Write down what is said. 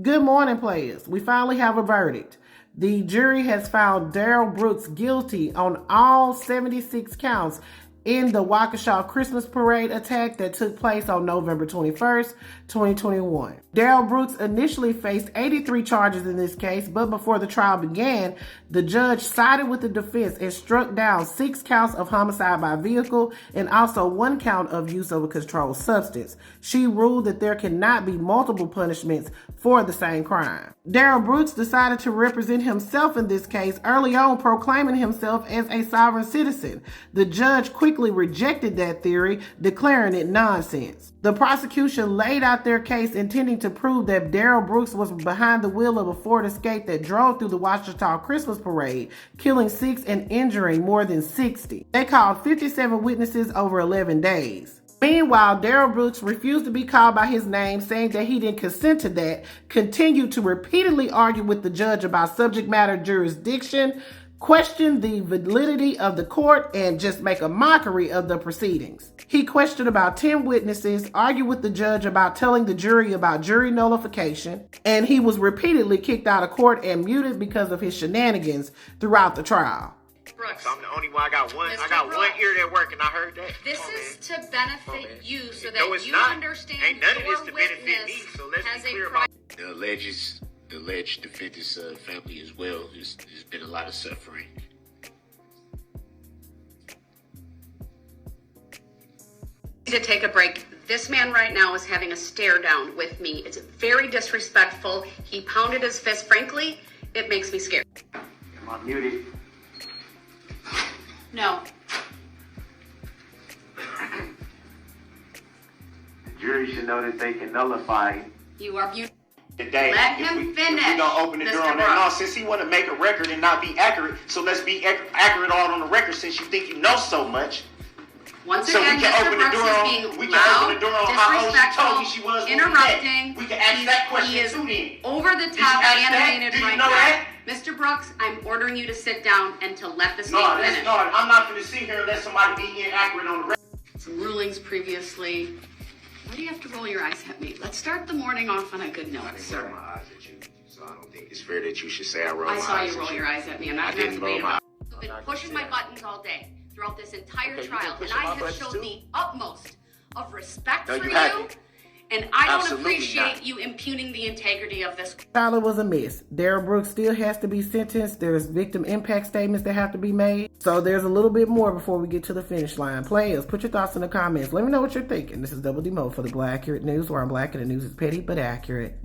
Good morning, players. We finally have a verdict. The jury has found Darrell Brooks guilty on all 76 counts in the Waukesha Christmas parade attack that took place on November 21st, 2021. Darrell Brooks initially faced 83 charges in this case, but before the trial began, the judge sided with the defense and struck down 6 counts of homicide by vehicle and also 1 count of use of a controlled substance. She ruled that there cannot be multiple punishments for the same crime. Darrell Brooks decided to represent himself in this case, early on proclaiming himself as a sovereign citizen. The judge quickly rejected that theory, declaring it nonsense. The prosecution laid out their case intending to prove that Darrell Brooks was behind the wheel of a Ford Escape that drove through the Waukesha Christmas parade, killing 6 and injuring more than 60. They called 57 witnesses over 11 days. Meanwhile, Darrell Brooks refused to be called by his name, saying that he didn't consent to that, continued to repeatedly argue with the judge about subject matter jurisdiction, question the validity of the court, and just make a mockery of the proceedings. He questioned about 10 witnesses, argued with the judge about telling the jury about jury nullification, and he was repeatedly kicked out of court and muted because of his shenanigans throughout the trial. Brooks. I'm the only one. I got one ear that work, and I heard that. This is to benefit you so that you not. understand Ain't none of your this to benefit me, witness so let's has be a clear pri- about the alleged defendant's family as well. There's been a lot of suffering. to take a break. This man right now is having a stare down with me. It's very disrespectful. He pounded his fist. Frankly, it makes me scared. Am I muted? No. The jury should know that they can nullify. You are muted. Today, Let him finish. We're gonna open the door Mr. on that. No, Brooks. since he want to make a record and not be accurate, so let's be accurate all on the record. Since you think you know so much, Once so again, we can Mr. open the Brooks door is on. being We can loud, open the door on how old she told me she was. When we met. interrupting. We can ask that question He is too. Then over the Did you top ask that? animated Did you right know now. that? Mr. Brooks, I'm ordering you to sit down and to let the No, state finish. no, I'm not going to sit here and let somebody be inaccurate on the record. Some rulings previously. Why do you have to roll your eyes at me? Let's start the morning off on a good note, I didn't sir. roll my eyes at you, so I don't think it's fair that you should say I rolled I my saw eyes you at roll your eyes at me. I'm I not going to didn't debate roll my about it. I've been pushing my buttons all day throughout this entire Okay, you trial, been and pushing I my have buttons showed too? the utmost of respect No, for you you, haven't. and I don't Absolutely appreciate not. you impugning the integrity of this. Trial was a mess. Darrell Brooks still has to be sentenced. There's victim impact statements that have to be made. So there's a little bit more before we get to the finish line. Players, put your thoughts in the comments. Let me know what you're thinking. This is Double D Mo for the Black Accurate News, where I'm black and the news is petty but accurate.